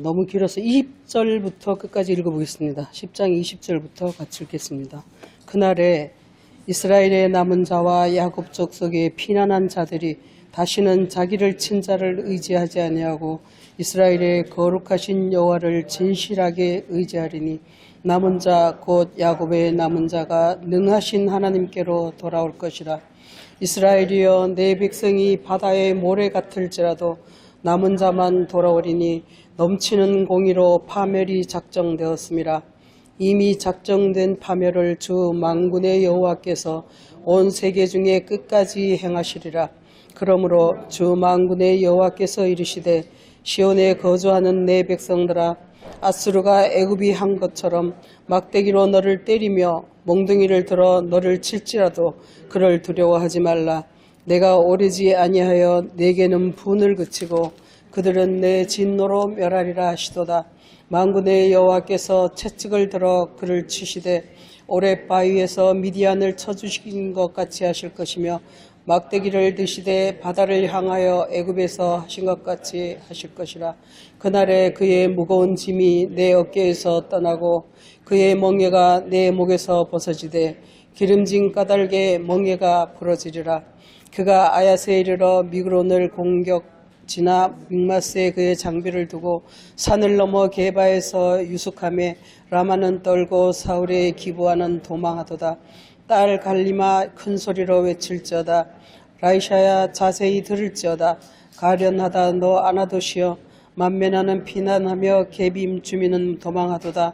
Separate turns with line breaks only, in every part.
너무 길어서 20절부터 끝까지 읽어보겠습니다. 10장 20절부터 같이 읽겠습니다. 그날에 이스라엘의 남은 자와 야곱 족속의 피난한 자들이 다시는 자기를 친 자를 의지하지 아니하고 이스라엘의 거룩하신 여호와를 진실하게 의지하리니 남은 자 곧 야곱의 남은 자가 능하신 하나님께로 돌아올 것이라. 이스라엘이여 내 백성이 바다의 모래 같을지라도 남은 자만 돌아오리니 넘치는 공의로 파멸이 작정되었음이라. 이미 작정된 파멸을 주 만군의 여호와께서 온 세계 중에 끝까지 행하시리라. 그러므로 주 만군의 여호와께서 이르시되 시온에 거주하는 내 백성들아, 아수르가 애굽이 한 것처럼 막대기로 너를 때리며 몽둥이를 들어 너를 칠지라도 그를 두려워하지 말라. 내가 오르지 아니하여 내게는 분을 그치고 그들은 내 진노로 멸하리라 하시도다. 만군의 여호와께서 채찍을 들어 그를 치시되 오래 바위에서 미디안을 쳐주신 것 같이 하실 것이며 막대기를 드시되 바다를 향하여 애굽에서 하신 것 같이 하실 것이라. 그날에 그의 무거운 짐이 내 어깨에서 떠나고 그의 멍에가 내 목에서 벗어지되 기름진 까닭에 멍에가 부러지리라. 그가 아야스에 이르러 미그론을 공격지나 믹마스에 그의 장비를 두고 산을 넘어 게바에서 유숙하며 라마는 떨고 사울의 기부하는 도망하도다. 딸 갈리마 큰 소리로 외칠지어다. 라이샤야 자세히 들을지어다. 가련하다 너 아나도시여 만면하는 피난하며 게빔 주민은 도망하도다.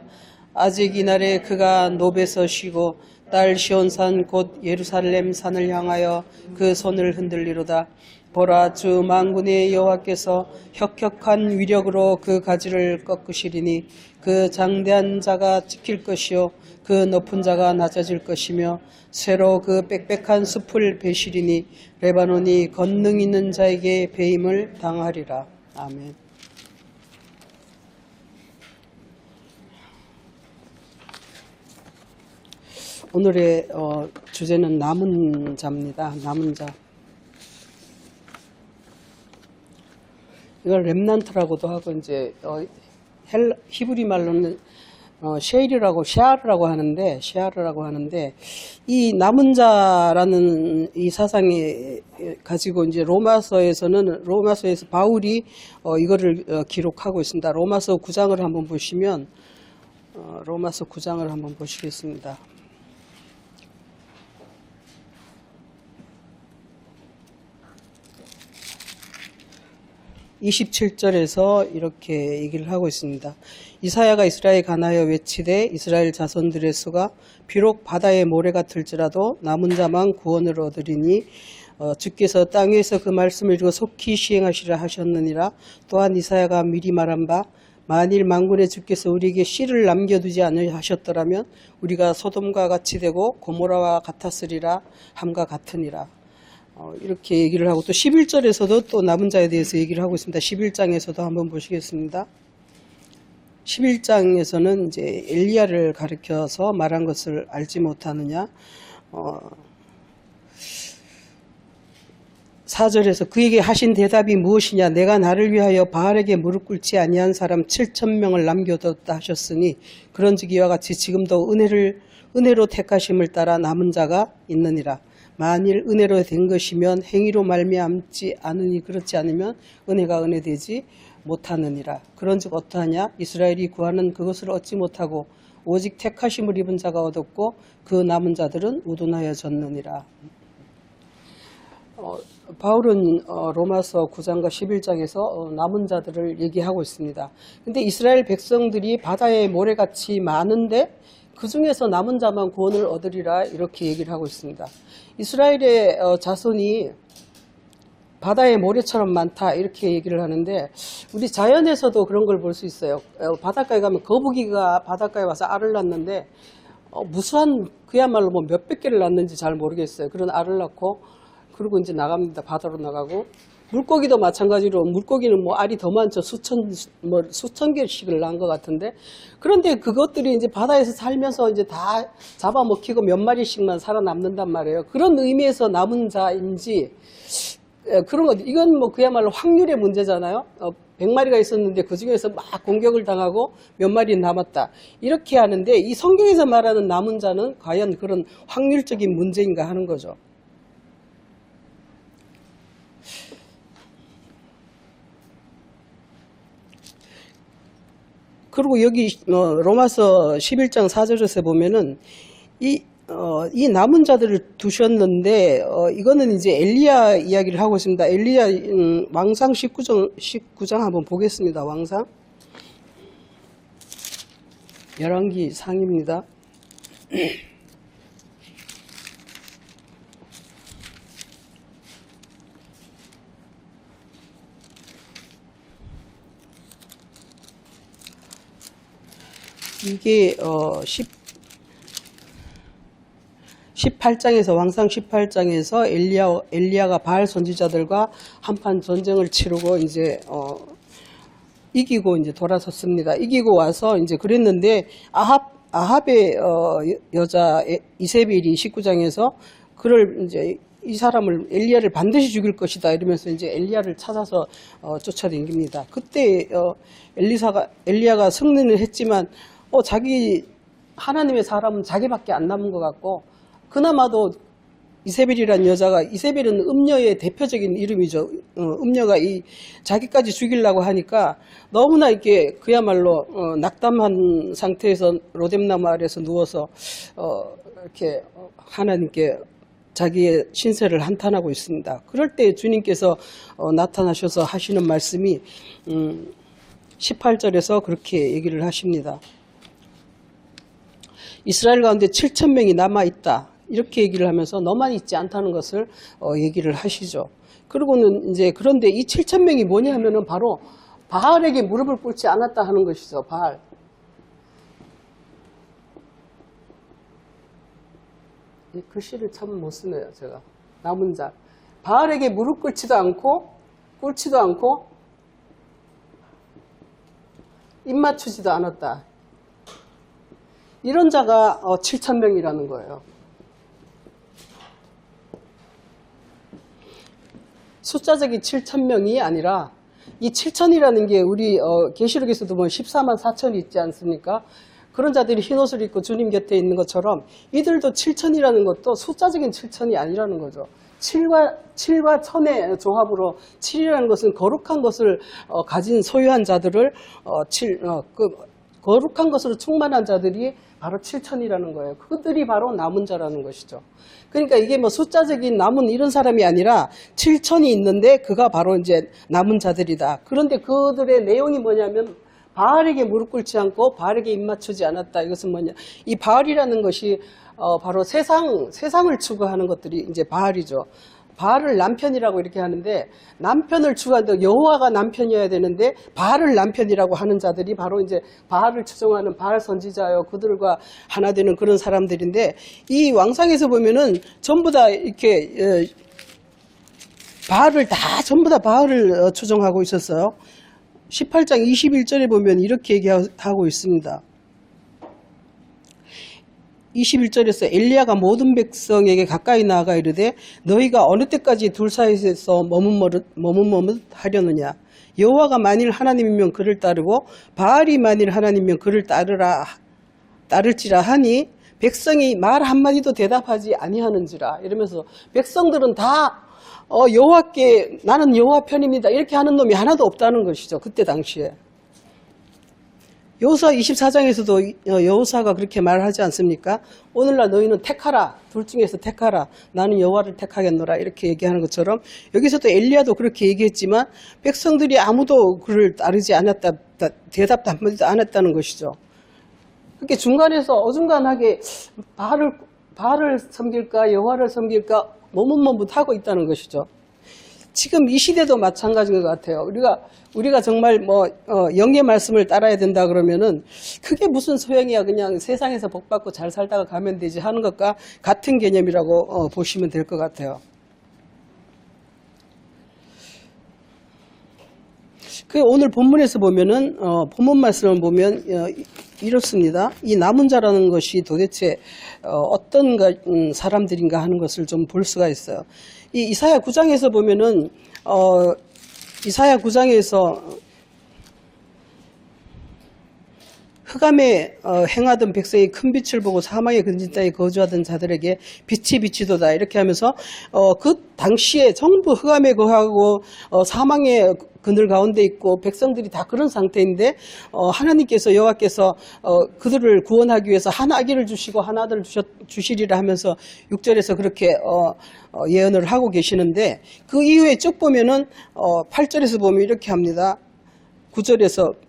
아직 이날에 그가 노베서 쉬고 딸 시온산 곧 예루살렘 산을 향하여 그 손을 흔들리로다. 보라 주 만군의 여호와께서 혁혁한 위력으로 그 가지를 꺾으시리니 그 장대한 자가 찍힐 것이요 그 높은 자가 낮아질 것이며 쇠로 그 빽빽한 숲을 베시리니 레바논이 권능 있는 자에게 배임을 당하리라. 아멘. 오늘의 주제는 남은 자입니다. 남은 자. 이걸 렘넌트라고도 하고 이제 히브리 말로는 쉐아르라고 하는데 이 남은 자라는 이 사상이 가지고 이제 로마서에서 바울이 이거를 기록하고 있습니다. 로마서 9장을 한번 보시면 로마서 9장을 한번 보시겠습니다. 27절에서 이렇게 얘기를 하고 있습니다. 이사야가 이스라엘에 관하여 외치되 이스라엘 자손들의 수가 비록 바다의 모래 같을지라도 남은 자만 구원을 얻으리니 주께서 땅 위에서 그 말씀을 이루고 속히 시행하시라 하셨느니라. 또한 이사야가 미리 말한 바 만일 만군의 주께서 우리에게 씨를 남겨두지 않으셨더라면 우리가 소돔과 같이 되고 고모라와 같았으리라 함과 같으니라. 이렇게 얘기를 하고 또 11절에서도 또 남은 자에 대해서 얘기를 하고 있습니다. 11장에서도 한번 보시겠습니다. 11장에서는 이제 엘리야를 가리켜서 말한 것을 알지 못하느냐. 4절에서 그에게 하신 대답이 무엇이냐. 내가 나를 위하여 바알에게 무릎 꿇지 아니한 사람 7,000명을 남겨뒀다 하셨으니 그런즉 이와 같이 지금도 은혜로 택하심을 따라 남은 자가 있느니라. 만일 은혜로 된 것이면 행위로 말미암지 않으니 그렇지 않으면 은혜가 은혜되지 못하느니라. 그런즉 어떠하냐. 이스라엘이 구하는 그것을 얻지 못하고 오직 택하심을 입은 자가 얻었고 그 남은 자들은 우둔하여졌느니라. 바울은 로마서 9장과 11장에서 남은 자들을 얘기하고 있습니다. 근데 이스라엘 백성들이 바다의 모래같이 많은데 그 중에서 남은 자만 구원을 얻으리라 이렇게 얘기를 하고 있습니다. 이스라엘의 자손이 바다의 모래처럼 많다 이렇게 얘기를 하는데 우리 자연에서도 그런 걸 볼 수 있어요. 바닷가에 가면 거북이가 바닷가에 와서 알을 낳는데 무수한 그야말로 뭐 몇백 개를 낳는지 잘 모르겠어요. 그런 알을 낳고 그리고 이제 나갑니다. 바다로 나가고 물고기도 마찬가지로 물고기는 뭐 알이 더 많죠. 수천 개씩을 낳은 것 같은데 그런데 그것들이 이제 바다에서 살면서 이제 다 잡아먹히고 몇 마리씩만 살아남는단 말이에요. 그런 의미에서 남은 자인지 그런 것, 이건 뭐 그야말로 확률의 문제잖아요. 100마리가 있었는데 그 중에서 막 공격을 당하고 몇 마리 남았다. 이렇게 하는데 이 성경에서 말하는 남은 자는 과연 그런 확률적인 문제인가 하는 거죠. 그리고 여기 로마서 11장 4절에서 보면은 이 남은 자들을 두셨는데 이거는 이제 엘리야 이야기를 하고 있습니다. 엘리야 왕상 19장 한번 보겠습니다. 왕상 열왕기 상입니다. 이게 18장에서 왕상 18장에서 엘리야가 바알 선지자들과 한판 전쟁을 치르고 이제 이기고 이제 돌아섰습니다. 이기고 와서 이제 그랬는데 아합의 여자 이세벨이 19장에서 그를 이제 이 사람을 엘리야를 반드시 죽일 것이다 이러면서 이제 엘리야를 찾아서 쫓아다닙니다. 그때 엘리야가 승리를 했지만 자기 하나님의 사람은 자기밖에 안 남은 것 같고 그나마도 이세벨이라는 여자가 이세벨은 음녀의 대표적인 이름이죠. 음녀가 자기까지 죽이려고 하니까 너무나 이렇게 그야말로 낙담한 상태에서 로뎀나무 아래에서 누워서 이렇게 하나님께 자기의 신세를 한탄하고 있습니다. 그럴 때 주님께서 나타나셔서 하시는 말씀이 18절에서 그렇게 얘기를 하십니다. 이스라엘 가운데 7,000명이 남아있다. 이렇게 얘기를 하면서 너만 있지 않다는 것을 얘기를 하시죠. 그리고는 이제 그런데 이 7,000명이 뭐냐 하면은 바로 바알에게 무릎을 꿇지 않았다 하는 것이죠. 바알. 이 글씨를 참 못 쓰네요. 제가. 남은 자. 바알에게 무릎 꿇지도 않고 입 맞추지도 않았다. 이런 자가 7,000명이라는 거예요. 숫자적인 7,000명이 아니라 이 7,000이라는 게 우리 계시록에서도 보면 14만 4천이 있지 않습니까? 그런 자들이 흰옷을 입고 주님 곁에 있는 것처럼 이들도 7,000이라는 것도 숫자적인 7,000이 아니라는 거죠. 7과 1000의 조합으로 7이라는 것은 거룩한 것을 가진 소유한 자들을 거룩한 것으로 충만한 자들이 바로 7,000이라는 거예요. 그들이 바로 남은 자라는 것이죠. 그러니까 이게 뭐 숫자적인 남은 이런 사람이 아니라 7,000이 있는데 그가 바로 이제 남은 자들이다. 그런데 그들의 내용이 뭐냐면 바알에게 무릎 꿇지 않고 바알에게 입 맞추지 않았다. 이것은 뭐냐? 이 바알이라는 것이 바로 세상을 추구하는 것들이 이제 바알이죠. 바알을 남편이라고 이렇게 하는데 남편을 추구하는데 여호와가 남편이어야 되는데 바알을 남편이라고 하는 자들이 바로 이제 바알을 추종하는 바알 선지자요. 그들과 하나 되는 그런 사람들인데 이 왕상에서 보면은 전부 다 이렇게 바알을 전부 다 바알을 추종하고 있었어요. 18장 21절에 보면 이렇게 얘기하고 있습니다. 21절에서 엘리야가 모든 백성에게 가까이 나아가 이르되 너희가 어느 때까지 둘 사이에서 머뭇머뭇하려느냐. 여호와가 만일 하나님이면 그를 따르고 바알이 만일 하나님이면 그를 따를지라 하니 백성이 말 한마디도 대답하지 아니하는지라. 이러면서 백성들은 다 여호와께 나는 여호와 편입니다 이렇게 하는 놈이 하나도 없다는 것이죠. 그때 당시에. 여호수아 24장에서도 여호수아가 그렇게 말하지 않습니까? 오늘날 너희는 택하라. 둘 중에서 택하라. 나는 여호와를 택하겠노라. 이렇게 얘기하는 것처럼 여기서도 엘리야도 그렇게 얘기했지만 백성들이 아무도 그를 따르지 않았다. 대답도 한마디도 안 했다는 것이죠. 그렇게 중간에서 어중간하게 바알을 섬길까 여호와를 섬길까 머뭇머뭇하고 있다는 것이죠. 지금 이 시대도 마찬가지인 것 같아요. 우리가 정말 영의 말씀을 따라야 된다 그러면은 그게 무슨 소용이야. 그냥 세상에서 복 받고 잘 살다가 가면 되지 하는 것과 같은 개념이라고 보시면 될 것 같아요. 오늘 본문에서 보면은 본문 말씀을 보면 이렇습니다. 이 남은 자라는 것이 도대체 어떤 사람들인가 하는 것을 좀 볼 수가 있어요. 이 이사야 9장에서 보면은 이사야 9장에서 흑암에 행하던 백성이 큰 빛을 보고 사망의 근진 땅에 거주하던 자들에게 빛이 비치도다 이렇게 하면서 그 당시에 전부 흑암에 거하고 사망의 그늘 가운데 있고 백성들이 다 그런 상태인데 하나님께서 여호와께서 그들을 구원하기 위해서 한 아기를 주시고 한 아들을 주시리라 하면서 6절에서 그렇게 예언을 하고 계시는데 그 이후에 쭉 보면은 8절에서 보면 이렇게 합니다. 9절에서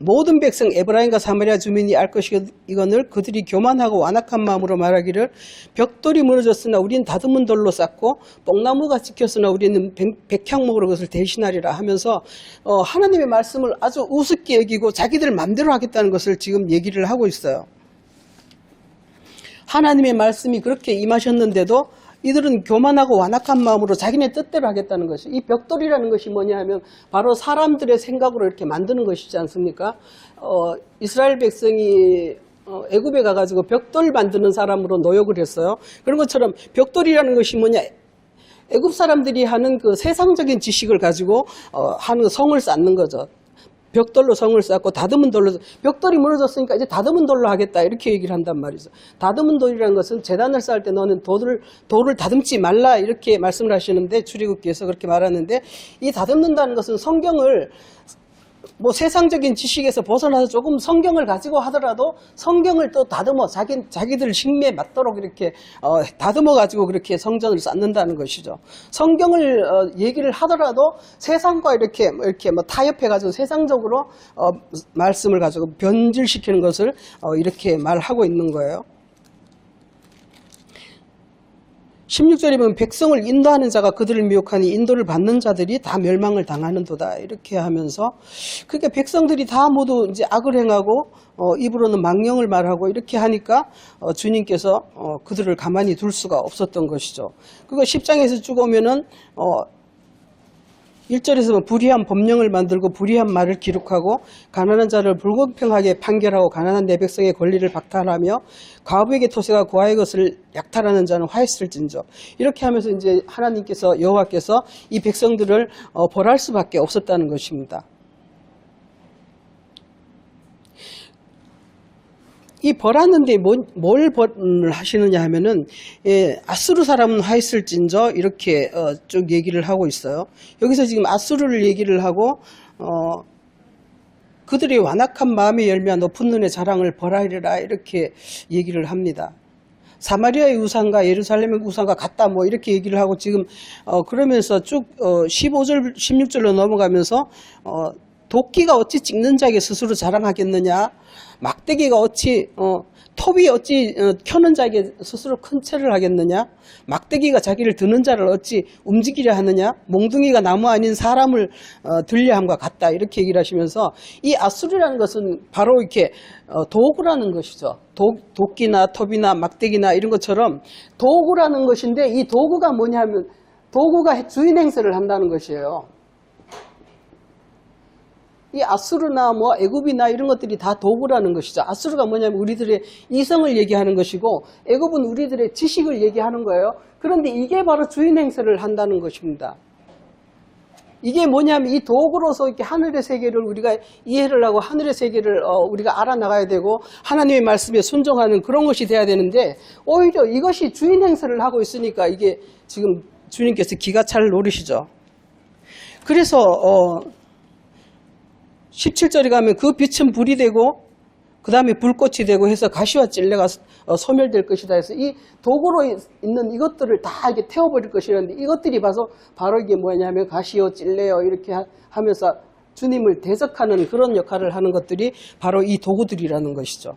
모든 백성 에브라임과 사마리아 주민이 알 것이거늘 그들이 교만하고 완악한 마음으로 말하기를 벽돌이 무너졌으나 우리는 다듬은 돌로 쌓고 뽕나무가 찍혔으나 우리는 백향목으로 그것을 대신하리라 하면서 하나님의 말씀을 아주 우습게 여기고 자기들 맘대로 하겠다는 것을 지금 얘기를 하고 있어요. 하나님의 말씀이 그렇게 임하셨는데도 이들은 교만하고 완악한 마음으로 자기네 뜻대로 하겠다는 것이, 이 벽돌이라는 것이 뭐냐 하면 바로 사람들의 생각으로 이렇게 만드는 것이지 않습니까? 이스라엘 백성이 애굽에 가가지고 벽돌 만드는 사람으로 노역을 했어요. 그런 것처럼 벽돌이라는 것이 뭐냐, 애굽 사람들이 하는 그 세상적인 지식을 가지고 하는 성을 쌓는 거죠. 벽돌로 성을 쌓고 다듬은 돌로, 벽돌이 무너졌으니까 이제 다듬은 돌로 하겠다 이렇게 얘기를 한단 말이죠. 다듬은 돌이라는 것은 제단을 쌓을 때 너는 돌을 다듬지 말라 이렇게 말씀을 하시는데, 출애굽기에서 그렇게 말하는데, 이 다듬는다는 것은 성경을 뭐 세상적인 지식에서 벗어나서 조금 성경을 가지고 하더라도 성경을 또 다듬어 자기들 식미에 맞도록 이렇게 다듬어 가지고 그렇게 성전을 쌓는다는 것이죠. 성경을 얘기를 하더라도 세상과 이렇게 뭐 타협해 가지고 세상적으로 말씀을 가지고 변질시키는 것을 이렇게 말하고 있는 거예요. 16절에 보면 백성을 인도하는 자가 그들을 미혹하니 인도를 받는 자들이 다 멸망을 당하는도다 이렇게 하면서, 그러니까 백성들이 다 모두 이제 악을 행하고 입으로는 망령을 말하고 이렇게 하니까 주님께서 그들을 가만히 둘 수가 없었던 것이죠. 그거 10장에서 쭉 오면은 1절에서 불의한 법령을 만들고 불의한 말을 기록하고 가난한 자를 불공평하게 판결하고 가난한 내 백성의 권리를 박탈하며 과부에게 토세가 고아의 것을 약탈하는 자는 화했을진저, 이렇게 하면서 이제 하나님께서, 여호와께서 이 백성들을 벌할 수밖에 없었다는 것입니다. 이 벌하는데 뭘 하시느냐 하면은, 아수르 사람은 화했을진저 이렇게 쭉 얘기를 하고 있어요. 여기서 지금 아수르를 얘기를 하고 그들이 완악한 마음의 열매와 높은 눈의 자랑을 벌하리라 이렇게 얘기를 합니다. 사마리아의 우상과 예루살렘의 우상과 같다 뭐 이렇게 얘기를 하고 지금 그러면서 쭉 15절 16절로 넘어가면서 도끼가 어찌 찍는 자에게 스스로 자랑하겠느냐, 막대기가 어찌 톱이 어찌 켜는 자에게 스스로 큰 체를 하겠느냐, 막대기가 자기를 드는 자를 어찌 움직이려 하느냐, 몽둥이가 나무 아닌 사람을 들려함과 같다 이렇게 얘기를 하시면서, 이 아수르라는 것은 바로 이렇게 도구라는 것이죠. 도끼나 톱이나 막대기나 이런 것처럼 도구라는 것인데, 이 도구가 뭐냐면 도구가 주인 행세를 한다는 것이에요. 이 아수르나 뭐 애굽이나 이런 것들이 다 도구라는 것이죠. 아수르가 뭐냐면 우리들의 이성을 얘기하는 것이고, 애굽은 우리들의 지식을 얘기하는 거예요. 그런데 이게 바로 주인 행세를 한다는 것입니다. 이게 뭐냐면 이 도구로서 이렇게 하늘의 세계를 우리가 이해를 하고 하늘의 세계를 우리가 알아나가야 되고 하나님의 말씀에 순종하는 그런 것이 돼야 되는데, 오히려 이것이 주인 행세를 하고 있으니까 이게 지금 주님께서 기가 찰 노릇이죠. 그래서 17절에 가면 그 빛은 불이 되고 그 다음에 불꽃이 되고 해서 가시와 찔레가 소멸될 것이다 해서 이 도구로 있는 이것들을 다 이렇게 태워버릴 것이라는데, 이것들이 바로 이게 뭐냐면 가시요 찔레요 이렇게 하면서 주님을 대적하는 그런 역할을 하는 것들이 바로 이 도구들이라는 것이죠.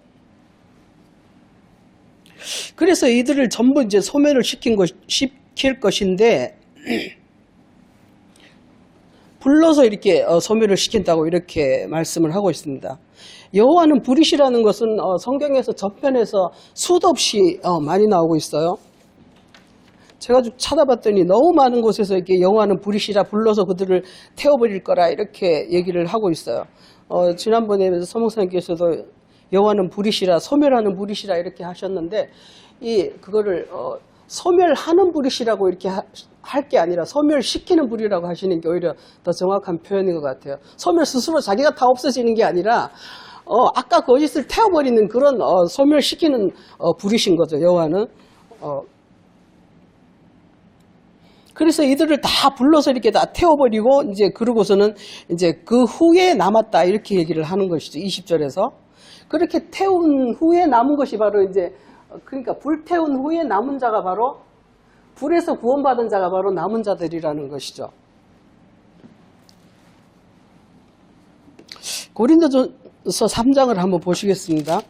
그래서 이들을 전부 이제 소멸을 시킬 것인데 불러서 이렇게 소멸을 시킨다고 이렇게 말씀을 하고 있습니다. 여호와는 불이시라는 것은 성경에서 저편에서 수도 없이 많이 나오고 있어요. 제가 좀 찾아봤더니 너무 많은 곳에서 이렇게 여호와는 불이시라, 불러서 그들을 태워버릴 거라 이렇게 얘기를 하고 있어요. 지난번에 서목사님께서도 여호와는 불이시라, 소멸하는 불이시라 이렇게 하셨는데, 그거를 소멸하는 불이시라고 이렇게 할 게 아니라 소멸시키는 불이라고 하시는 게 오히려 더 정확한 표현인 것 같아요. 소멸 스스로 자기가 다 없어지는 게 아니라 아까 거짓을 태워버리는 그런 소멸시키는 불이신 거죠, 여호와는. 그래서 이들을 다 불러서 이렇게 다 태워버리고, 이제 그러고서는 이제 그 후에 남았다 이렇게 얘기를 하는 것이죠, 20절에서. 그렇게 태운 후에 남은 것이 바로 이제, 그러니까 불태운 후에 남은 자가 바로, 불에서 구원받은 자가 바로 남은 자들이라는 것이죠. 고린도전서 3장을 한번 보시겠습니다.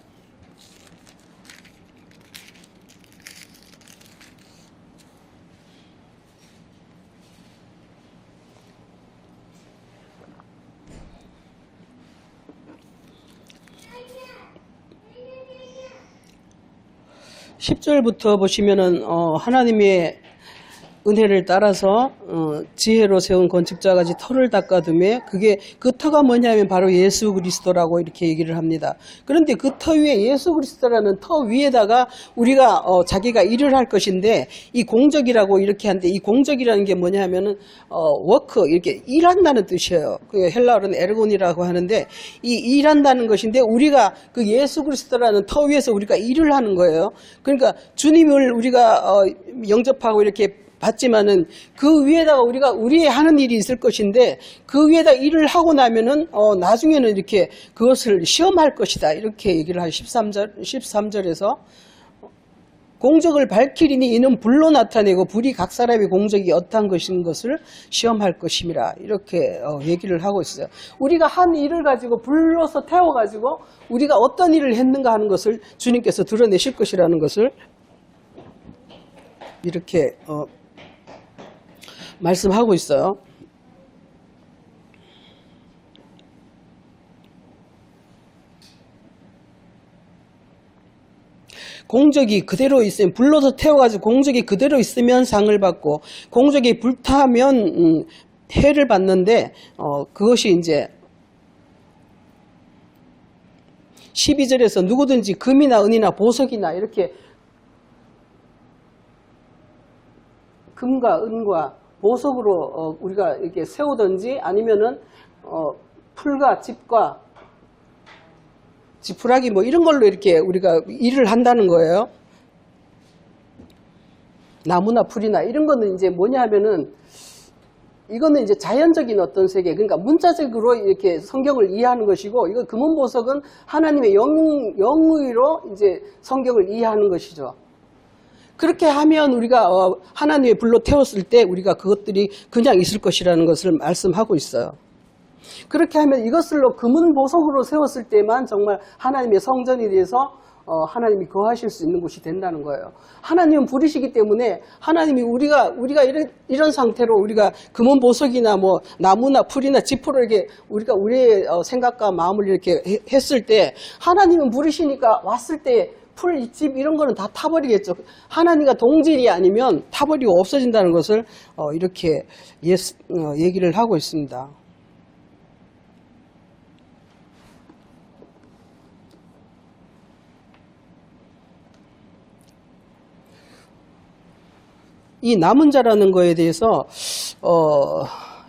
10절부터 보시면은 하나님의 은혜를 따라서 지혜로 세운 건축자같이 터를 닦아두매, 그게 그 터가 뭐냐면 바로 예수 그리스도라고 이렇게 얘기를 합니다. 그런데 그 터 위에 예수 그리스도라는 터 위에다가 우리가 자기가 일을 할 것인데, 이 공적이라고 이렇게 하는데, 이 공적이라는 게 뭐냐면은 워크, 이렇게 일한다는 뜻이에요. 그 헬라어로는 에르곤이라고 하는데, 이 일한다는 것인데, 우리가 그 예수 그리스도라는 터 위에서 우리가 일을 하는 거예요. 그러니까 주님을 우리가 영접하고 이렇게 받지만은 그 위에다가 우리가 우리의 하는 일이 있을 것인데, 그 위에다 일을 하고 나면은 나중에는 이렇게 그것을 시험할 것이다 이렇게 얘기를 하죠. 13절에서 공적을 밝히리니 이는 불로 나타내고 불이 각 사람의 공적이 어떠한 것인 것을 시험할 것임이라 이렇게 얘기를 하고 있어요. 우리가 한 일을 가지고 불로서 태워가지고 우리가 어떤 일을 했는가 하는 것을 주님께서 드러내실 것이라는 것을 이렇게 말씀하고 있어요. 공적이 그대로 있으면, 불러서 태워가지고 공적이 그대로 있으면 상을 받고, 공적이 불타면 해를 받는데, 그것이 이제 12절에서 누구든지 금이나 은이나 보석이나 이렇게 금과 은과 보석으로 우리가 이렇게 세우든지, 아니면은 풀과 집과 지푸라기 뭐 이런 걸로 이렇게 우리가 일을 한다는 거예요. 나무나 풀이나 이런 거는 이제 뭐냐 하면은, 이거는 이제 자연적인 어떤 세계, 그러니까 문자적으로 이렇게 성경을 이해하는 것이고, 이거 금은보석은 하나님의 영의로 이제 성경을 이해하는 것이죠. 그렇게 하면 우리가 하나님의 불로 태웠을 때 우리가 그것들이 그냥 있을 것이라는 것을 말씀하고 있어요. 그렇게 하면 이것을로 금은 보석으로 세웠을 때만 정말 하나님의 성전이 돼서 하나님이 거하실 수 있는 곳이 된다는 거예요. 하나님은 불이시기 때문에 하나님이 우리가 이런 상태로 우리가 금은 보석이나 뭐 나무나 풀이나 지푸로 이렇게 우리가 우리의 생각과 마음을 이렇게 했을 때, 하나님은 불이시니까 왔을 때 풀, 집 이런 거는 다 타버리겠죠. 하나님과 동질이 아니면 타버리고 없어진다는 것을 이렇게 얘기를 하고 있습니다. 이 남은 자라는 거에 대해서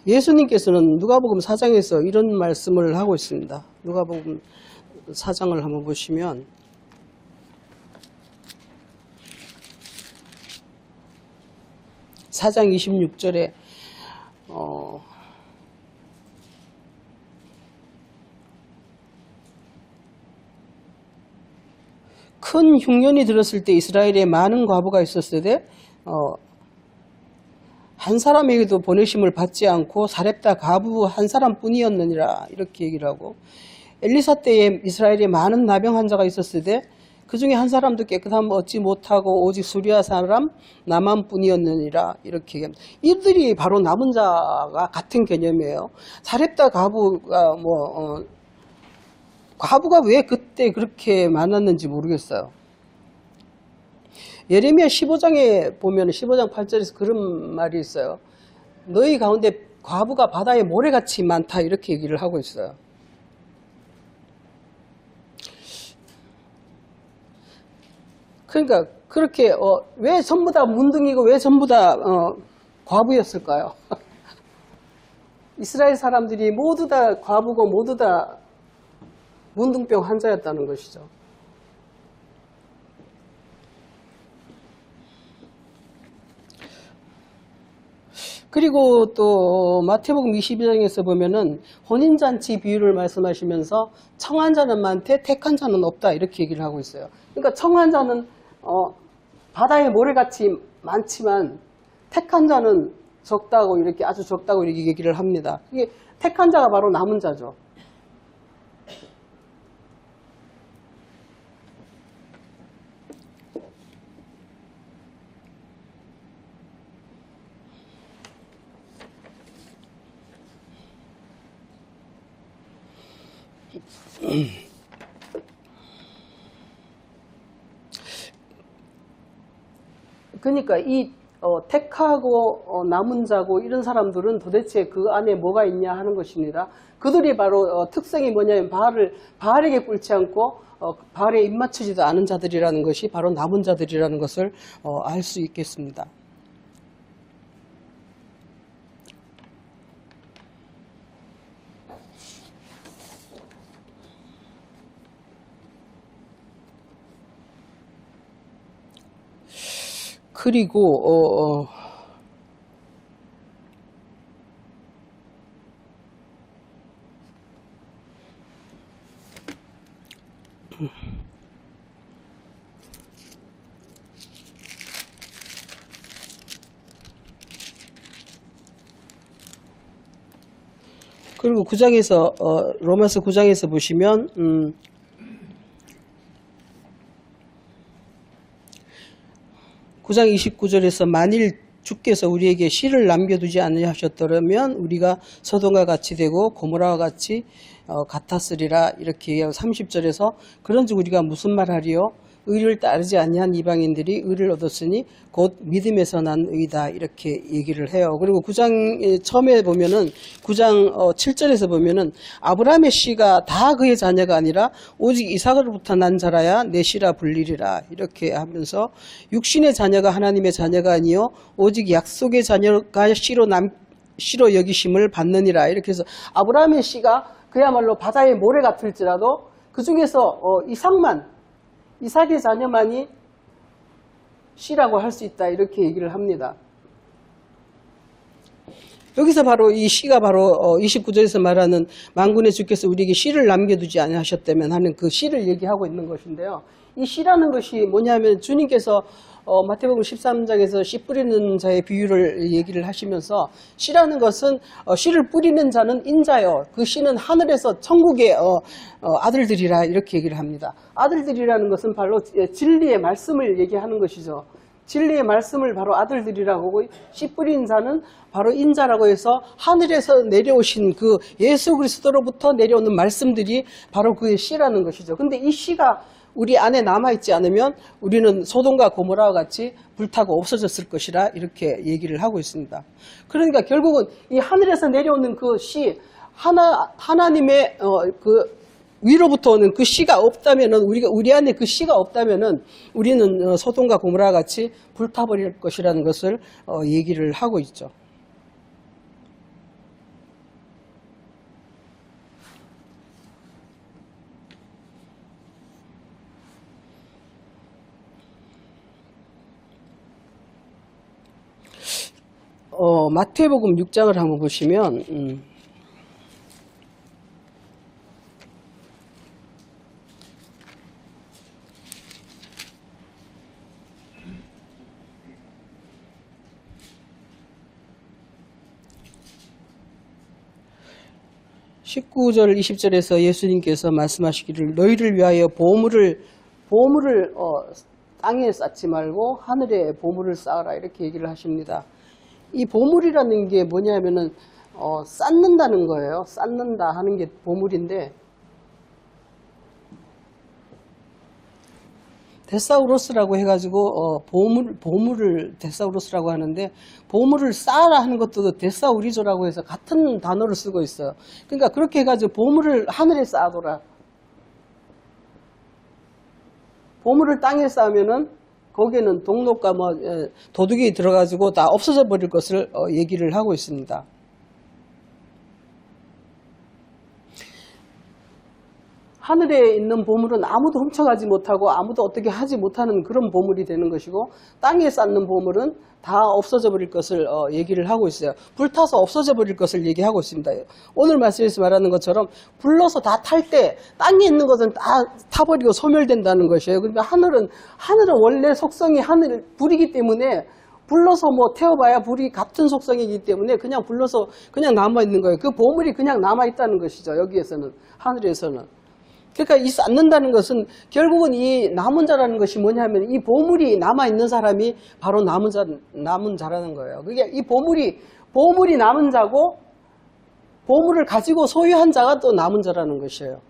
예수님께서는 누가복음 4장에서 이런 말씀을 하고 있습니다. 누가복음 4장을 한번 보시면, (4장 26절에) 큰 흉년이 들었을 때 이스라엘에 많은 과부가 있었을 때 한 사람에게도 보내심을 받지 않고 사렙다 과부 한 사람뿐이었느니라 이렇게 얘기를 하고, 엘리사 때에 이스라엘에 많은 나병 환자가 있었을 때 그 중에 한 사람도 깨끗함 얻지 못하고 오직 수리아 사람 나만뿐이었느니라 이렇게 얘기합니다. 이들이 바로 남은 자가 같은 개념이에요. 사렙다 과부가 과부가 왜 그때 그렇게 많았는지 모르겠어요. 예레미야 15장에 보면 15장 8절에서 그런 말이 있어요. 너희 가운데 과부가 바다의 모래같이 많다 이렇게 얘기를 하고 있어요. 그러니까 그렇게 왜 전부 다 문둥이고 왜 전부 다 과부였을까요? 이스라엘 사람들이 모두 다 과부고 모두 다 문둥병 환자였다는 것이죠. 그리고 또 마태복음 22장에서 보면은 혼인잔치 비유를 말씀하시면서 청한 자는 많되 택한 자는 없다 이렇게 얘기를 하고 있어요. 그러니까 청한 자는 바다의 모래같이 많지만 택한 자는 적다고 이렇게 아주 적다고 이렇게 얘기를 합니다. 이게 택한 자가 바로 남은 자죠. 그러니까 이 택하고 남은 자고 이런 사람들은 도대체 그 안에 뭐가 있냐 하는 것입니다. 그들이 바로 특성이 뭐냐면 바알에게 꿇지 않고 바알에 입맞추지도 않은 자들이라는 것이 바로 남은 자들이라는 것을 알 수 있겠습니다. 그리고 그리고 9장에서 로마서 9장에서 보시면 9장 29절에서 만일 주께서 우리에게 씨를 남겨두지 아니하셨더라면 우리가 서돔과 같이 되고 고모라와 같이 같았으리라 이렇게 얘기하고 30절에서 그런즉 우리가 무슨 말하리요? 의를 따르지 아니한 이방인들이 의를 얻었으니 곧 믿음에서 난 의다 이렇게 얘기를 해요. 그리고 9장 처음에 보면은 9장 7절에서 보면은 아브라함의 씨가 다 그의 자녀가 아니라 오직 이삭으로부터 난 자라야 내 씨라 불리리라 이렇게 하면서 육신의 자녀가 하나님의 자녀가 아니요 오직 약속의 자녀가 씨로 여기심을 받느니라 이렇게 해서 아브라함의 씨가 그야말로 바다의 모래 같을지라도 그 중에서 이삭의 자녀만이 씨라고 할 수 있다 이렇게 얘기를 합니다. 여기서 바로 이 씨가 바로 29절에서 말하는 만군의 주께서 우리에게 씨를 남겨두지 아니하셨다면 하는 그 씨를 얘기하고 있는 것인데요. 이 씨라는 것이 뭐냐면 주님께서 마태복음 13장에서 씨 뿌리는 자의 비유를 얘기를 하시면서 씨라는 것은 씨를 뿌리는 자는 인자요. 그 씨는 하늘에서 천국의 아들들이라 이렇게 얘기를 합니다. 아들들이라는 것은 바로 진리의 말씀을 얘기하는 것이죠. 진리의 말씀을 바로 아들들이라고 하고 씨 뿌린 자는 바로 인자라고 해서 하늘에서 내려오신 그 예수 그리스도로부터 내려오는 말씀들이 바로 그의 씨라는 것이죠. 근데 이 씨가 우리 안에 남아있지 않으면 우리는 소돔과 고모라와 같이 불타고 없어졌을 것이라 이렇게 얘기를 하고 있습니다. 그러니까 결국은 이 하늘에서 내려오는 그 씨, 하나님의 그 위로부터 오는 그 씨가 없다면은 우리 안에 그 씨가 없다면은 우리는 소돔과 고모라와 같이 불타버릴 것이라는 것을 얘기를 하고 있죠. 마태복음 6장을 한번 보시면 19절 20절에서 예수님께서 말씀하시기를 너희를 위하여 보물을 땅에 쌓지 말고 하늘에 보물을 쌓아라 이렇게 얘기를 하십니다. 이 보물이라는 게 뭐냐면은 쌓는다는 거예요. 쌓는다 하는 게 보물인데 데사우로스라고 해가지고 보물을 데사우로스라고 하는데 보물을 쌓아라 하는 것도 데사우리조라고 해서 같은 단어를 쓰고 있어요. 그러니까 그렇게 해가지고 보물을 하늘에 쌓아둬라. 보물을 땅에 쌓으면은 거기에는 동록과 뭐 도둑이 들어가지고 다 없어져 버릴 것을 얘기를 하고 있습니다. 하늘에 있는 보물은 아무도 훔쳐가지 못하고 아무도 어떻게 하지 못하는 그런 보물이 되는 것이고, 땅에 쌓는 보물은 다 없어져 버릴 것을 얘기를 하고 있어요. 불타서 없어져 버릴 것을 얘기하고 있습니다. 오늘 말씀에서 말하는 것처럼 불러서 다 탈 때 땅에 있는 것은 다 타버리고 소멸된다는 것이에요. 그러니까 하늘은 원래 속성이 불이기 때문에 불러서 뭐 태워봐야 불이 같은 속성이기 때문에 그냥 불러서 그냥 남아있는 거예요. 그 보물이 그냥 남아있다는 것이죠. 여기에서는, 하늘에서는. 그러니까 이 쌓는다는 것은 결국은 이 남은 자라는 것이 뭐냐면 이 보물이 남아있는 사람이 바로 남은 자라는 거예요. 그게 이 보물이 남은 자고 보물을 가지고 소유한 자가 또 남은 자라는 것이에요.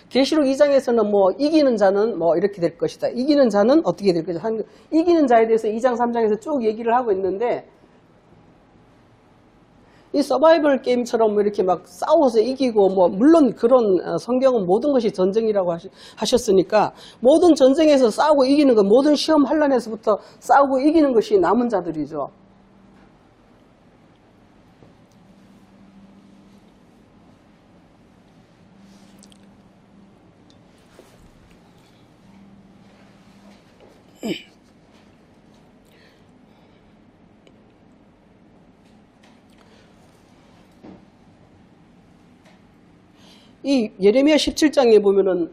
계시록 2장에서는 뭐 이기는 자는 뭐 이렇게 될 것이다. 이기는 자는 어떻게 될 것이다. 이기는 자에 대해서 2장, 3장에서 쭉 얘기를 하고 있는데, 이 서바이벌 게임처럼 이렇게 막 싸워서 이기고, 뭐 물론 그런 성경은 모든 것이 전쟁이라고 하셨으니까 모든 전쟁에서 싸우고 이기는 것, 모든 시험 환란에서부터 싸우고 이기는 것이 남은 자들이죠. 이 예레미야 17장에 보면은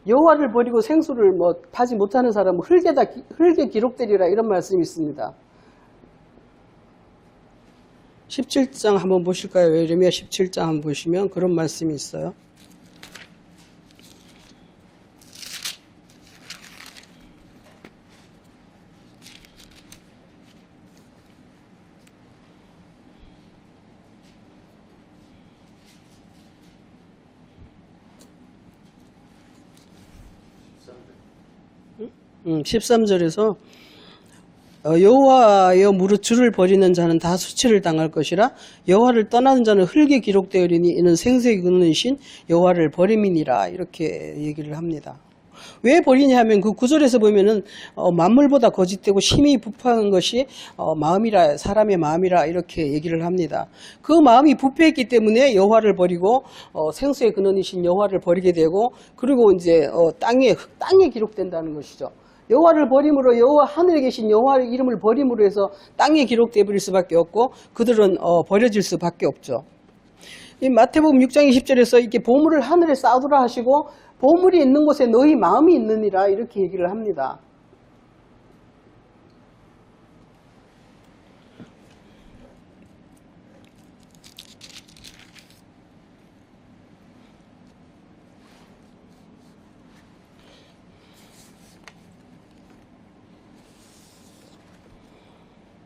여호와를 버리고 생수를 뭐 파지 못하는 사람은 흙에 기록되리라, 이런 말씀이 있습니다. 17장 한번 보실까요? 예레미야 17장 한번 보시면 그런 말씀이 있어요. 응? 13절에서 여호와여 무릇 주를 버리는 자는 다 수치를 당할 것이라, 여호와를 떠나는 자는 흙에 기록되어리니 이는 생수에 긋으신 여호와를 버림이니라, 이렇게 얘기를 합니다. 왜 버리냐 하면 그 구절에서 보면은 만물보다 거짓되고 심히 부패한 것이 마음이라, 사람의 마음이라, 이렇게 얘기를 합니다. 그 마음이 부패했기 때문에 여호와를 버리고 생수에 근원이신 여호와를 버리게 되고, 그리고 이제 땅에 기록된다는 것이죠. 여호와를 버림으로, 여호와 하늘에 계신 여호와의 이름을 버림으로 해서 땅에 기록되어 버릴 수밖에 없고, 그들은 버려질 수밖에 없죠. 이 마태복음 6장 20절에서 이렇게 보물을 하늘에 쌓아두라 하시고, 보물이 있는 곳에 너희 마음이 있느니라, 이렇게 얘기를 합니다.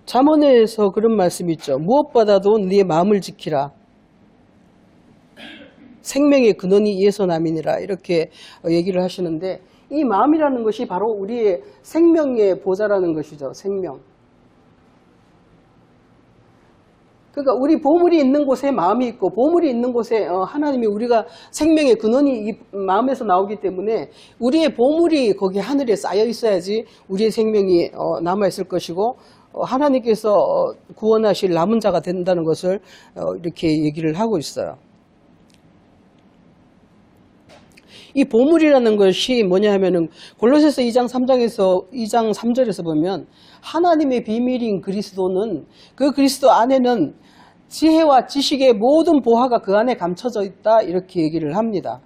잠언에서 그런 말씀이 있죠. 무엇보다도 네 마음을 지키라. 생명의 근원이 이에서 남이니라, 이렇게 얘기를 하시는데, 이 마음이라는 것이 바로 우리의 생명의 보좌라는 것이죠. 생명. 그러니까 우리 보물이 있는 곳에 마음이 있고, 보물이 있는 곳에 하나님이, 우리가 생명의 근원이 이 마음에서 나오기 때문에 우리의 보물이 거기 하늘에 쌓여 있어야지 우리의 생명이 남아 있을 것이고, 하나님께서 구원하실 남은 자가 된다는 것을 이렇게 얘기를 하고 있어요. 이 보물이라는 것이 뭐냐 하면은 골로새서 2장 3절에서 보면, 하나님의 비밀인 그리스도는, 그 그리스도 안에는 지혜와 지식의 모든 보화가 그 안에 감춰져 있다, 이렇게 얘기를 합니다.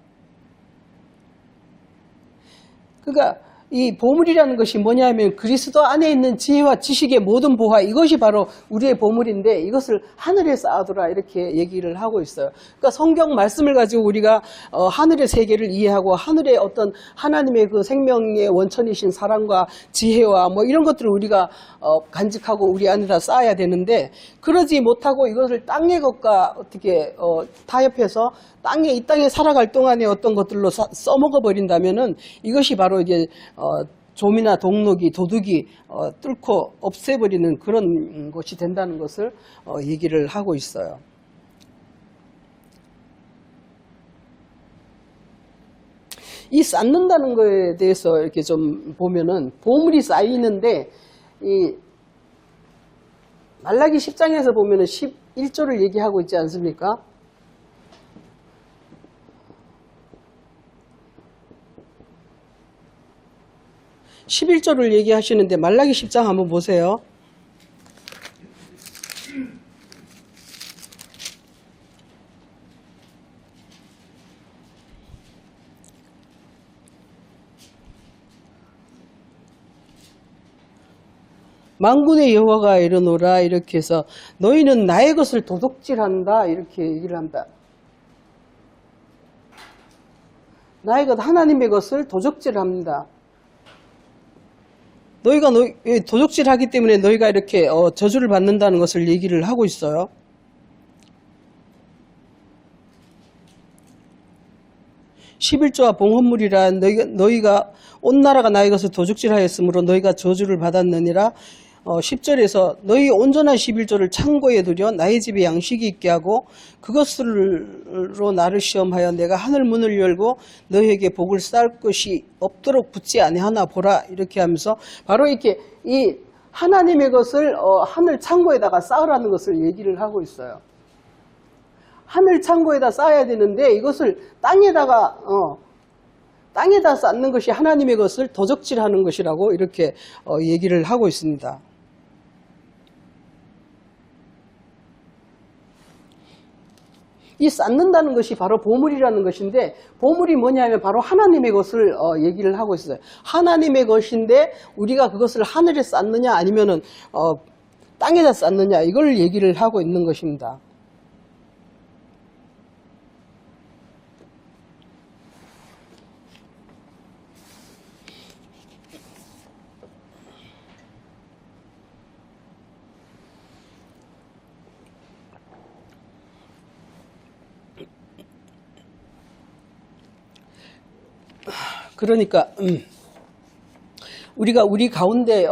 그러니까 이 보물이라는 것이 뭐냐 하면 그리스도 안에 있는 지혜와 지식의 모든 보화, 이것이 바로 우리의 보물인데, 이것을 하늘에 쌓아두라, 이렇게 얘기를 하고 있어요. 그러니까 성경 말씀을 가지고 우리가 하늘의 세계를 이해하고, 하늘의 어떤 하나님의 그 생명의 원천이신 사랑과 지혜와 뭐 이런 것들을 우리가 간직하고 우리 안에다 쌓아야 되는데, 그러지 못하고 이것을 땅의 것과 어떻게 타협해서 이 땅에 살아갈 동안에 어떤 것들로 써먹어 버린다면은, 이것이 바로 이제 좀이나 동록이, 도둑이 뚫고 없애버리는 그런 것이 된다는 것을 얘기를 하고 있어요. 이 쌓는다는 거에 대해서 이렇게 좀 보면은 보물이 쌓이는데 이 말라기 10장에서 보면은 11조를 얘기하고 있지 않습니까? (11조를) 얘기하시는데 말라기 10장 한번 보세요. 만군의 여호와가 이르노라 이렇게 해서 너희는 나의 것을 도둑질한다 이렇게 얘기를 한다. 나의 것 하나님의 것을 도둑질합니다. 너희가 도둑질하기 때문에 너희가 이렇게 저주를 받는다는 것을 얘기를 하고 있어요. 11조와 봉헌물이라 너희가 온 나라가 나의 것을 도둑질하였으므로 너희가 저주를 받았느니라. 10절에서 너희 온전한 11조를 창고에 두려 나의 집에 양식이 있게 하고 그것으로 나를 시험하여 내가 하늘 문을 열고 너희에게 복을 쌓을 것이 없도록 붙지 아니하나 보라 이렇게 하면서 바로 이렇게 이 하나님의 것을 하늘 창고에다가 쌓으라는 것을 얘기를 하고 있어요. 하늘 창고에다 쌓아야 되는데 이것을 땅에다 쌓는 것이 하나님의 것을 도적질하는 것이라고 이렇게 얘기를 하고 있습니다. 이 쌓는다는 것이 바로 보물이라는 것인데 보물이 뭐냐면 바로 하나님의 것을 얘기를 하고 있어요. 하나님의 것인데 우리가 그것을 하늘에 쌓느냐 아니면은 땅에다 쌓느냐 이걸 얘기를 하고 있는 것입니다. 그러니까 우리가 우리 가운데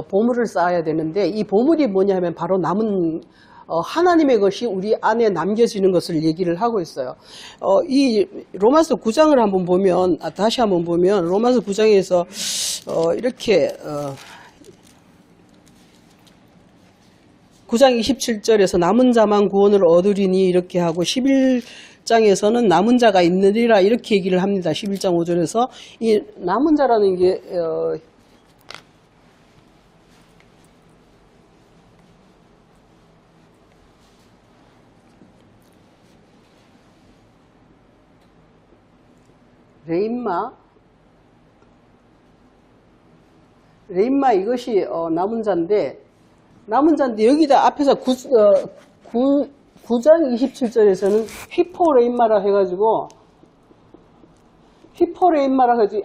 보물을 쌓아야 되는데 이 보물이 뭐냐 하면 바로 남은 하나님의 것이 우리 안에 남겨지는 것을 얘기를 하고 있어요. 이 로마서 9장을 한번 보면 다시 한번 보면 로마서 9장에서 이렇게 9장 27절에서 남은 자만 구원을 얻으리니 이렇게 하고 11장에서는 남은 자가 있느니라 이렇게 얘기를 합니다. 11장 5절에서 이 남은 자라는 게 레인마 이것이 남은 자인데 여기다 앞에서 9장 27절에서는 히포레인마라 해가지고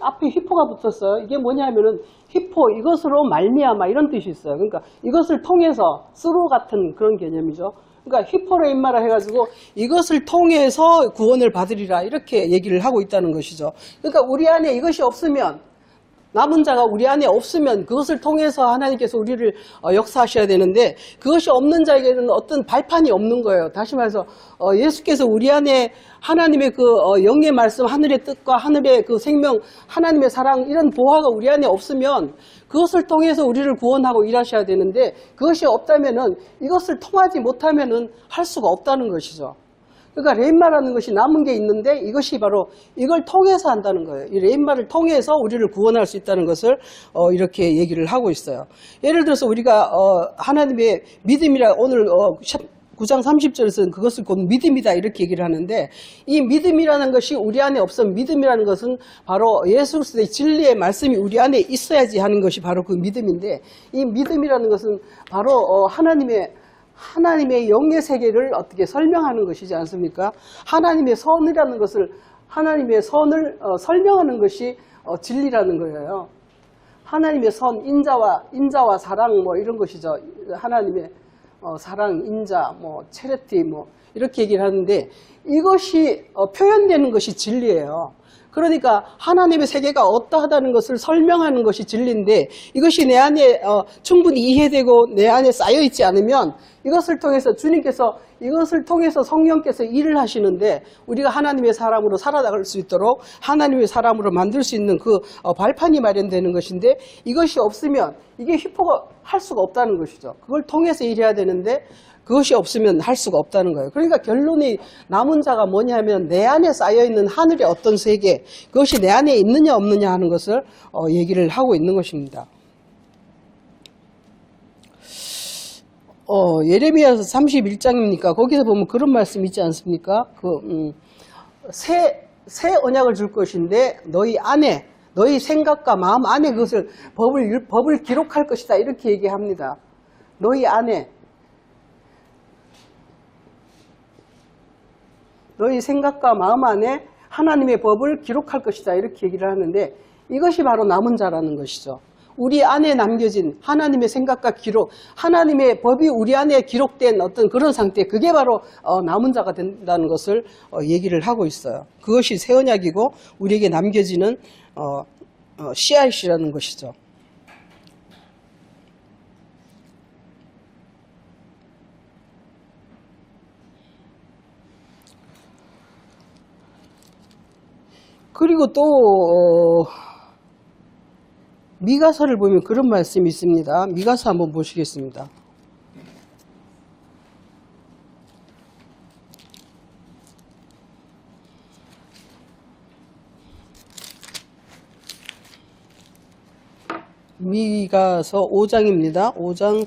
앞에 히포가 붙었어요. 이게 뭐냐면은 히포 이것으로 말미암아 이런 뜻이 있어요. 그러니까 이것을 통해서 스로 같은 그런 개념이죠. 그러니까 히포레인마라 해가지고 이것을 통해서 구원을 받으리라 이렇게 얘기를 하고 있다는 것이죠. 그러니까 우리 안에 이것이 없으면 남은 자가 우리 안에 없으면 그것을 통해서 하나님께서 우리를 역사하셔야 되는데 그것이 없는 자에게는 어떤 발판이 없는 거예요. 다시 말해서 예수께서 우리 안에 하나님의 그 영의 말씀, 하늘의 뜻과 하늘의 그 생명, 하나님의 사랑 이런 보화가 우리 안에 없으면 그것을 통해서 우리를 구원하고 일하셔야 되는데 그것이 없다면은 이것을 통하지 못하면은 할 수가 없다는 것이죠. 그러니까 레인마라는 것이 남은 게 있는데 이것이 바로 이걸 통해서 한다는 거예요. 이 레인마를 통해서 우리를 구원할 수 있다는 것을 이렇게 얘기를 하고 있어요. 예를 들어서 우리가 하나님의 믿음이라 오늘 9장 30절에서는 그것을 곧 믿음이다 이렇게 얘기를 하는데 이 믿음이라는 것이 우리 안에 없으면 믿음이라는 것은 바로 예수 그리스도의 진리의 말씀이 우리 안에 있어야지 하는 것이 바로 그 믿음인데 이 믿음이라는 것은 바로 하나님의 영의 세계를 어떻게 설명하는 것이지 않습니까? 하나님의 선이라는 것을 하나님의 선을 설명하는 것이 진리라는 거예요. 하나님의 선, 인자와 사랑 뭐 이런 것이죠. 하나님의 사랑, 인자, 뭐 체리티 뭐 이렇게 얘기를 하는데 이것이 표현되는 것이 진리예요. 그러니까 하나님의 세계가 어떠하다는 것을 설명하는 것이 진리인데 이것이 내 안에 충분히 이해되고 내 안에 쌓여있지 않으면 이것을 통해서 주님께서 이것을 통해서 성령께서 일을 하시는데 우리가 하나님의 사람으로 살아나갈 수 있도록 하나님의 사람으로 만들 수 있는 그 발판이 마련되는 것인데 이것이 없으면 이게 휘포가 할 수가 없다는 것이죠. 그걸 통해서 일해야 되는데 그것이 없으면 할 수가 없다는 거예요. 그러니까 결론이 남은 자가 뭐냐면 내 안에 쌓여있는 하늘의 어떤 세계, 그것이 내 안에 있느냐 없느냐 하는 것을 얘기를 하고 있는 것입니다. 예레미야서 31장입니까? 거기서 보면 그런 말씀이 있지 않습니까? 새 언약을 줄 것인데 너희 안에, 너희 생각과 마음 안에 그것을 법을 기록할 것이다. 이렇게 얘기합니다. 너희 안에, 너희 생각과 마음 안에 하나님의 법을 기록할 것이다. 이렇게 얘기를 하는데 이것이 바로 남은 자라는 것이죠. 우리 안에 남겨진 하나님의 생각과 기록, 하나님의 법이 우리 안에 기록된 어떤 그런 상태, 그게 바로 남은 자가 된다는 것을 얘기를 하고 있어요. 그것이 새 언약이고 우리에게 남겨지는 씨앗이라는 것이죠. 그리고 또 미가서를 보면 그런 말씀이 있습니다. 미가서 한번 보시겠습니다. 미가서 5장입니다. 5장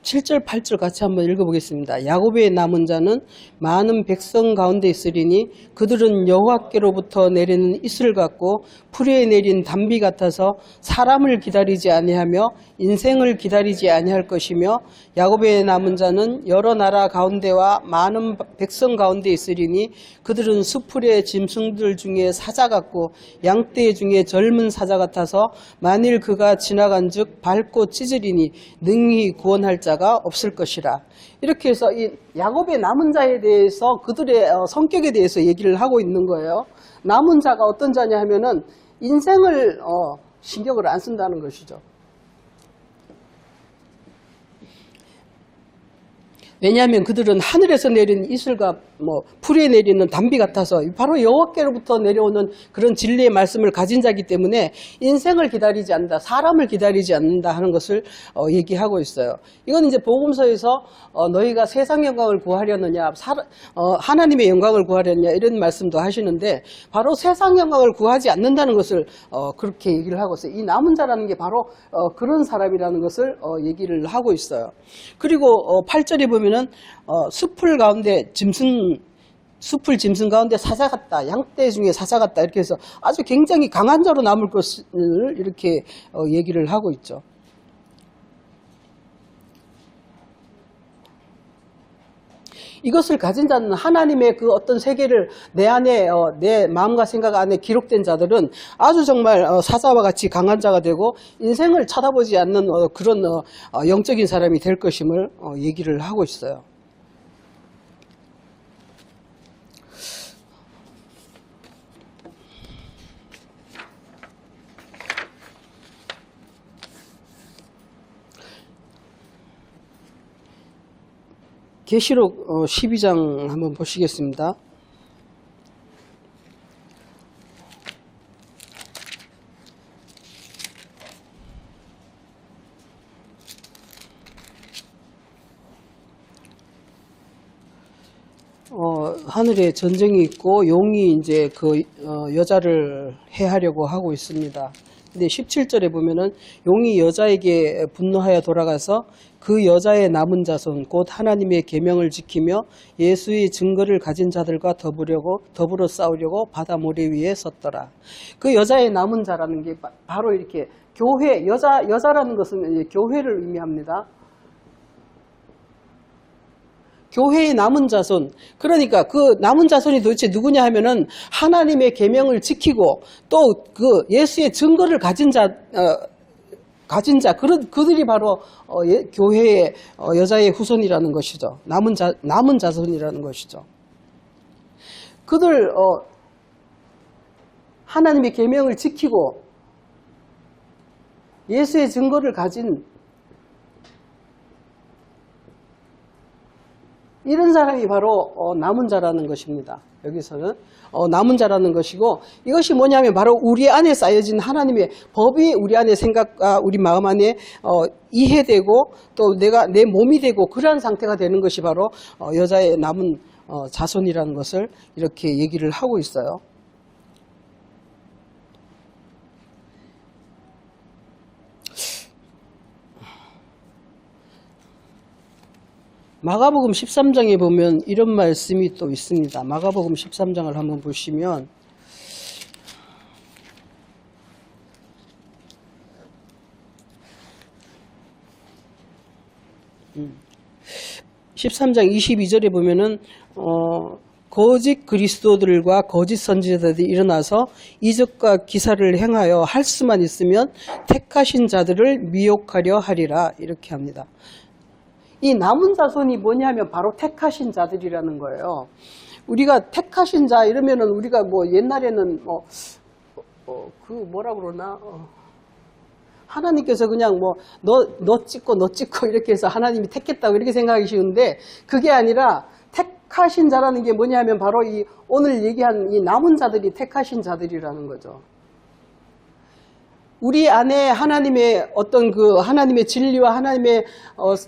7절 8절 같이 한번 읽어보겠습니다. 야곱의 남은 자는 많은 백성 가운데 있으리니 그들은 여호와께로부터 내리는 이슬 같고 풀에 내린 단비 같아서 사람을 기다리지 아니하며 인생을 기다리지 아니할 것이며 야곱의 남은 자는 여러 나라 가운데와 많은 백성 가운데 있으리니 그들은 수풀의 짐승들 중에 사자 같고 양떼 중에 젊은 사자 같아서 만일 그가 지나간즉 밟고 찢으리니 능히 구원할 자가 없을 것이라. 이렇게 해서 이 야곱의 남은 자에 대해서 그들의 성격에 대해서 얘기를 하고 있는 거예요. 남은 자가 어떤 자냐 하면은 인생을 신경을 안 쓴다는 것이죠. 왜냐하면 그들은 하늘에서 내린 이슬과 풀에 내리는 단비 같아서 바로 여호와께로부터 내려오는 그런 진리의 말씀을 가진 자이기 때문에 인생을 기다리지 않는다, 사람을 기다리지 않는다 하는 것을 얘기하고 있어요. 이건 이제 복음서에서 너희가 세상 영광을 구하려느냐, 하나님의 영광을 구하려느냐 이런 말씀도 하시는데 바로 세상 영광을 구하지 않는다는 것을 그렇게 얘기를 하고 있어요. 이 남은 자라는 게 바로 그런 사람이라는 것을 얘기를 하고 있어요. 그리고 8절에 보면은 숲풀 가운데 숲풀 짐승 가운데 사자 같다, 양떼 중에 사자 같다 이렇게 해서 아주 굉장히 강한 자로 남을 것을 이렇게 얘기를 하고 있죠. 이것을 가진 자는 하나님의 그 어떤 세계를 내 안에 내 마음과 생각 안에 기록된 자들은 아주 정말 사자와 같이 강한 자가 되고 인생을 쳐다보지 않는 그런 영적인 사람이 될 것임을 얘기를 하고 있어요. 계시록 12장 한번 보시겠습니다. 하늘에 전쟁이 있고 용이 이제 그 여자를 해하려고 하고 있습니다. 근데 17절에 보면은 용이 여자에게 분노하여 돌아가서 그 여자의 남은 자손 곧 하나님의 계명을 지키며 예수의 증거를 가진 자들과 더불어 싸우려고 바다 모래 위에 섰더라. 그 여자의 남은 자라는 게 바로 이렇게 교회, 여자라는 것은 이제 교회를 의미합니다. 교회의 남은 자손, 그러니까 그 남은 자손이 도대체 누구냐 하면은 하나님의 계명을 지키고 또 그 예수의 증거를 가진 자, 가진 자, 그들이 바로 교회의 여자의 후손이라는 것이죠. 남은 자손이라는 것이죠. 그들 하나님의 계명을 지키고 예수의 증거를 가진 이런 사람이 바로 남은 자라는 것입니다. 여기서는 남은 자라는 것이고, 이것이 뭐냐면 바로 우리 안에 쌓여진 하나님의 법이 우리 안에 생각과 우리 마음 안에 이해되고 또 내 몸이 되고 그러한 상태가 되는 것이 바로 여자의 남은 자손이라는 것을 이렇게 얘기를 하고 있어요. 마가복음 13장에 보면 이런 말씀이 또 있습니다. 마가복음 13장을 한번 보시면 13장 22절에 보면은 거짓 그리스도들과 거짓 선지자들이 일어나서 이적과 기사를 행하여 할 수만 있으면 택하신 자들을 미혹하려 하리라, 이렇게 합니다. 이 남은 자손이 뭐냐면 바로 택하신 자들이라는 거예요. 우리가 택하신 자 이러면은 우리가 뭐 옛날에는 뭐라 그러나 하나님께서 그냥 뭐 너 찍고 이렇게 해서 하나님이 택했다고 이렇게 생각하기 쉬운데, 그게 아니라 택하신 자라는 게 뭐냐면 바로 이 오늘 얘기한 이 남은 자들이 택하신 자들이라는 거죠. 우리 안에 하나님의 어떤 그 하나님의 진리와 하나님의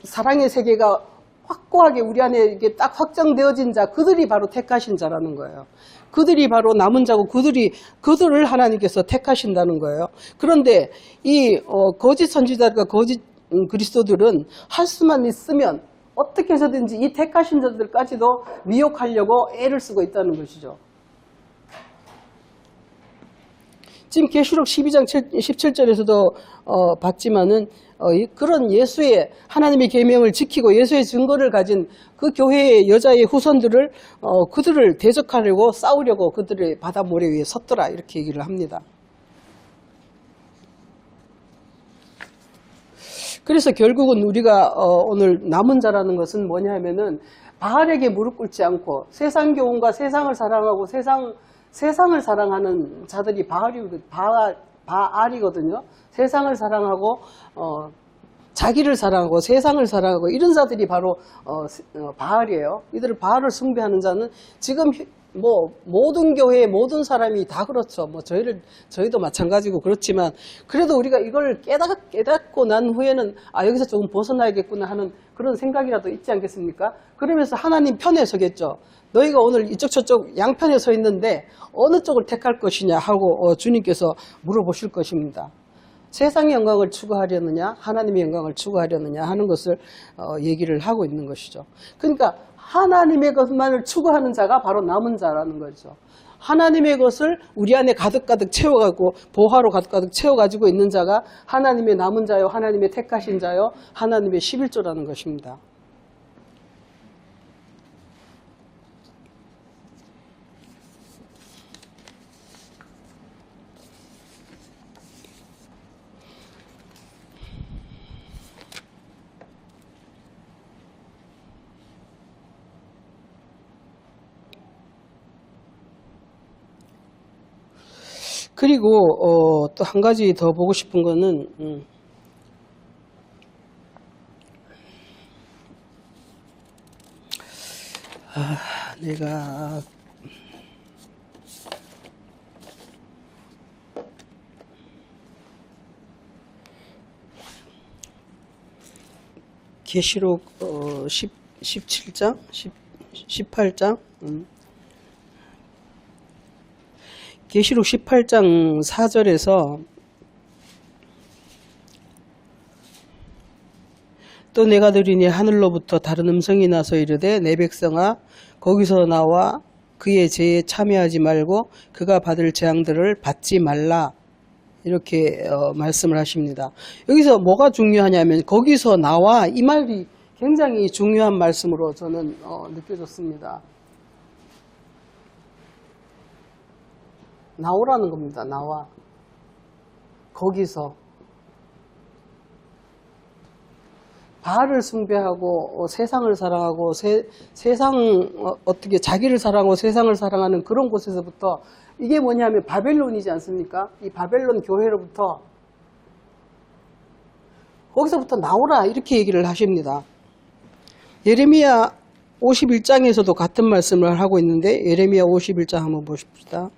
사랑의 세계가 확고하게 우리 안에 이게 딱 확정되어진 자, 그들이 바로 택하신 자라는 거예요. 그들이 바로 남은 자고 그들을 하나님께서 택하신다는 거예요. 그런데 이 거짓 선지자들과 거짓 그리스도들은 할 수만 있으면 어떻게 해서든지 이 택하신 자들까지도 미혹하려고 애를 쓰고 있다는 것이죠. 지금 계시록 12장 17절에서도 봤지만은 그런 예수의 하나님의 계명을 지키고 예수의 증거를 가진 그 교회의 여자의 후손들을 그들을 대적하려고 싸우려고 그들의 바다 모래 위에 섰더라, 이렇게 얘기를 합니다. 그래서 결국은 우리가 오늘 남은 자라는 것은 뭐냐 하면은 바알에게 무릎 꿇지 않고 세상 교훈과 세상을 사랑하고 세상을 사랑하는 자들이 바알이거든요. 세상을 사랑하고 자기를 사랑하고 세상을 사랑하고 이런 자들이 바로 바알이에요. 이들을 바알을 숭배하는 자는 지금 뭐 모든 교회의 모든 사람이 다 그렇죠. 뭐 저희도 마찬가지고 그렇지만, 그래도 우리가 이걸 깨닫고 난 후에는 여기서 조금 벗어나야겠구나 하는 그런 생각이라도 있지 않겠습니까? 그러면서 하나님 편에 서겠죠. 너희가 오늘 이쪽 저쪽 양편에 서 있는데 어느 쪽을 택할 것이냐 하고 주님께서 물어보실 것입니다. 세상의 영광을 추구하려느냐 하나님의 영광을 추구하려느냐 하는 것을 얘기를 하고 있는 것이죠. 그러니까 하나님의 것만을 추구하는 자가 바로 남은 자라는 거죠. 하나님의 것을 우리 안에 가득가득 채워가고 보화로 가득가득 채워가지고 있는 자가 하나님의 남은 자요, 하나님의 택하신 자요, 하나님의 11조라는 것입니다. 그리고 또 한 가지 더 보고 싶은 거는 내가 계시록 17장 18장 계시록 18장 4절에서 또 내가 들으니 하늘로부터 다른 음성이 나서 이르되 내 백성아 거기서 나와 그의 죄에 참여하지 말고 그가 받을 재앙들을 받지 말라, 이렇게 말씀을 하십니다. 여기서 뭐가 중요하냐면 거기서 나와, 이 말이 굉장히 중요한 말씀으로 저는 느껴졌습니다. 나오라는 겁니다. 나와. 거기서. 바알을 숭배하고 세상을 사랑하고 어떻게 자기를 사랑하고 세상을 사랑하는 그런 곳에서부터 이게 뭐냐면 바벨론이지 않습니까? 이 바벨론 교회로부터 거기서부터 나오라 이렇게 얘기를 하십니다. 예레미야 51장에서도 같은 말씀을 하고 있는데 예레미야 51장 한번 보십시다.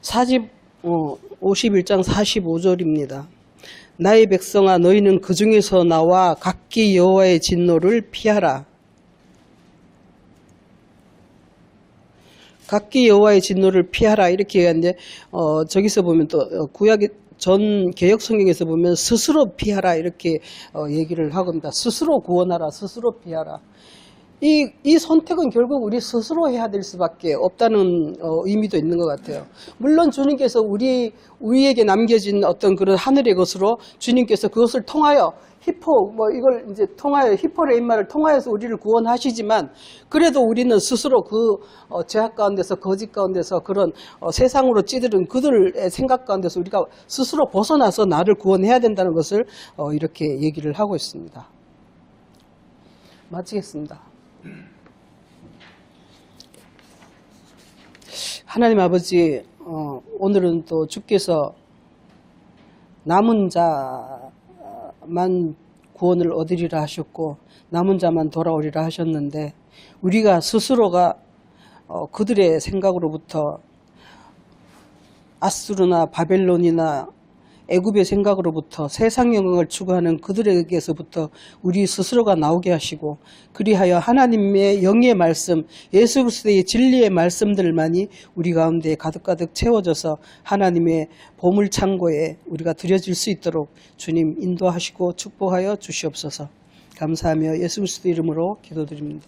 사집 51장 45절입니다. 나의 백성아 너희는 그 중에서 나와 각기 여호와의 진노를 피하라. 각기 여호와의 진노를 피하라 이렇게 얘기하는데 저기서 보면 또 구약의 전 개역 성경에서 보면 스스로 피하라 이렇게 얘기를 하겁니다. 스스로 구원하라, 스스로 피하라. 이 선택은 결국 우리 스스로 해야 될 수밖에 없다는 의미도 있는 것 같아요. 물론 주님께서 우리에게 남겨진 어떤 그런 하늘의 것으로 주님께서 그것을 통하여 이걸 이제 통하여 히포레임마를 통하여서 우리를 구원하시지만 그래도 우리는 스스로 그 죄악 가운데서 거짓 가운데서 그런 세상으로 찌들은 그들의 생각 가운데서 우리가 스스로 벗어나서 나를 구원해야 된다는 것을 이렇게 얘기를 하고 있습니다. 마치겠습니다. 하나님 아버지, 오늘은 또 주께서 남은 자만 구원을 얻으리라 하셨고 남은 자만 돌아오리라 하셨는데 우리가 스스로가 그들의 생각으로부터 아수르나 바벨론이나 애굽의 생각으로부터 세상 영광을 추구하는 그들에게서부터 우리 스스로가 나오게 하시고 그리하여 하나님의 영의 말씀, 예수 그리스도의 진리의 말씀들만이 우리 가운데 가득가득 채워져서 하나님의 보물창고에 우리가 드려질 수 있도록 주님 인도하시고 축복하여 주시옵소서. 감사하며 예수 그리스도 이름으로 기도드립니다.